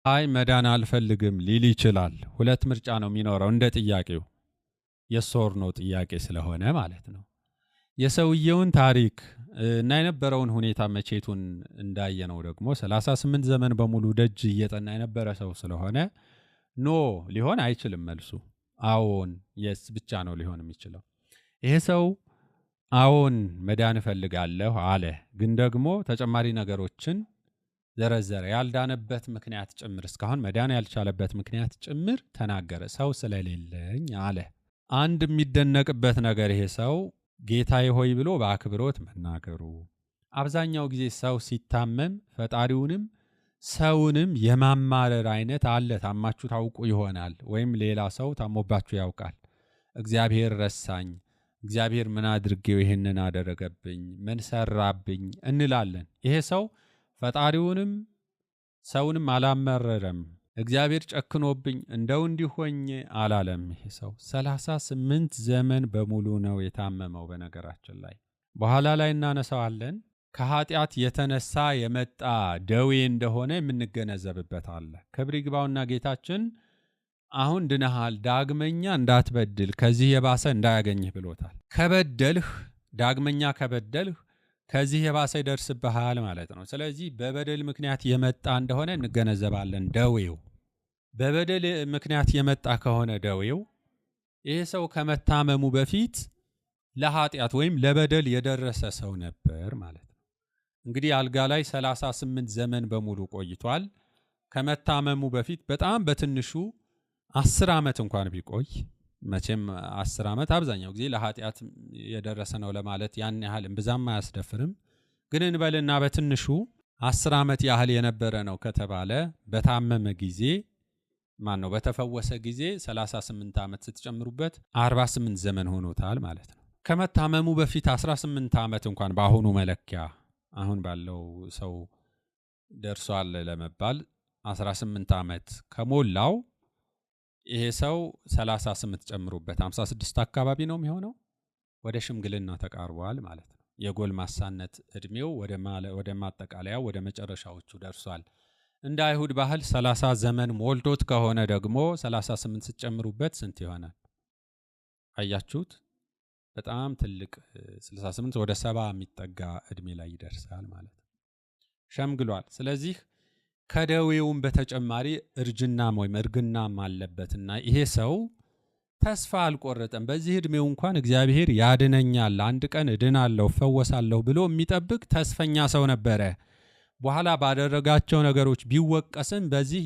አይ መዳን አልፈልግም ሊል ይችላል። ሁለት ምርጫ ነው የሚኖረው እንደ ጥያቄው የስ ኦር ኖ ጥያቄ ስለሆነ ማለት ነው። የሰውየውን ታሪክ እና የነበረውን ሁኔታ መቼቱን እንዳየነው ደግሞ 38 ዘመን በሙሉ ደጅ እየጠና የነበረ ሰው ስለሆነ ኖ ሊሆን አይችልም መልሱ። አዎን የስ ብቻ ነው ሊሆን የሚችለው። ይሄ ሰው አዎን መዳን እፈልጋለሁ አለ፣ ግን ደግሞ ተጨማሪ ነገሮችን ዘረዘረ። ያልዳነበት ምክንያት ጭምር እስካሁን መዳን ያልቻለበት ምክንያት ጭምር ተናገረ። ሰው ስለሌለኝ አለ። አንድ የሚደነቅበት ነገር ይሄ ሰው ጌታዬ ሆይ ብሎ በአክብሮት መናገሩ። አብዛኛው ጊዜ ሰው ሲታመም ፈጣሪውንም ሰውንም የማማረር አይነት አለ። ታማችሁ ታውቁ ይሆናል፣ ወይም ሌላ ሰው ታሞባችሁ ያውቃል። እግዚአብሔር ረሳኝ፣ እግዚአብሔር ምን አድርጌው ይህንን አደረገብኝ፣ ምን ሰራብኝ እንላለን። ይሄ ሰው ፈጣሪውንም ሰውንም አላመረረም። እግዚአብሔር ጨክኖብኝ እንደው እንዲሆኝ አላለም። ይሄ ሰው 38 ዘመን በሙሉ ነው የታመመው። በነገራችን ላይ በኋላ ላይ እናነሳዋለን። ከኃጢአት የተነሳ የመጣ ደዌ እንደሆነ የምንገነዘብበት አለ። ክብር ይግባውና ጌታችን አሁን ድነሃል፣ ዳግመኛ እንዳትበድል፣ ከዚህ የባሰ እንዳያገኝህ ብሎታል። ከበደልህ ዳግመኛ ከበደልህ ከዚህ የባሰ ይደርስብሃል ማለት ነው። ስለዚህ በበደል ምክንያት የመጣ እንደሆነ እንገነዘባለን። ደዌው በበደል ምክንያት የመጣ ከሆነ ደዌው ይህ ሰው ከመታመሙ በፊት ለኃጢአት ወይም ለበደል የደረሰ ሰው ነበር ማለት ነው። እንግዲህ አልጋ ላይ 38 ዘመን በሙሉ ቆይቷል። ከመታመሙ በፊት በጣም በትንሹ 10 ዓመት እንኳን ቢቆይ፣ መቼም 10 ዓመት አብዛኛው ጊዜ ለኃጢአት የደረሰ ነው ለማለት ያን ያህል እምብዛም አያስደፍርም። ግን እንበልና በትንሹ 10 ዓመት ያህል የነበረ ነው ከተባለ በታመመ ጊዜ ነው በተፈወሰ ጊዜ 38 ዓመት ስትጨምሩበት 48 ዘመን ሆኖታል ማለት ነው። ከመታመሙ በፊት 18 ዓመት እንኳን በአሁኑ መለኪያ አሁን ባለው ሰው ደርሷል ለመባል 18 ዓመት ከሞላው ይሄ ሰው 38 ጨምሩበት 56 አካባቢ ነው የሚሆነው። ወደ ሽምግልና ተቃርቧል ማለት ነው። የጎልማሳነት እድሜው ወደ ማጠቃለያው ወደ መጨረሻዎቹ ደርሷል። እንደ አይሁድ ባህል 30 ዘመን ሞልቶት ከሆነ ደግሞ 38 ስትጨምሩበት ስንት ይሆናል? አያችሁት? በጣም ትልቅ 68 ወደ 70 የሚጠጋ እድሜ ላይ ይደርሳል ማለት ነው። ሸምግሏል። ስለዚህ ከደዌውም በተጨማሪ እርጅናም ወይም እርግናም አለበትና ይሄ ሰው ተስፋ አልቆረጠም። በዚህ እድሜው እንኳን እግዚአብሔር ያድነኛል፣ አንድ ቀን እድናለሁ፣ እፈወሳለሁ ብሎ የሚጠብቅ ተስፈኛ ሰው ነበረ። በኋላ ባደረጋቸው ነገሮች ቢወቀስም በዚህ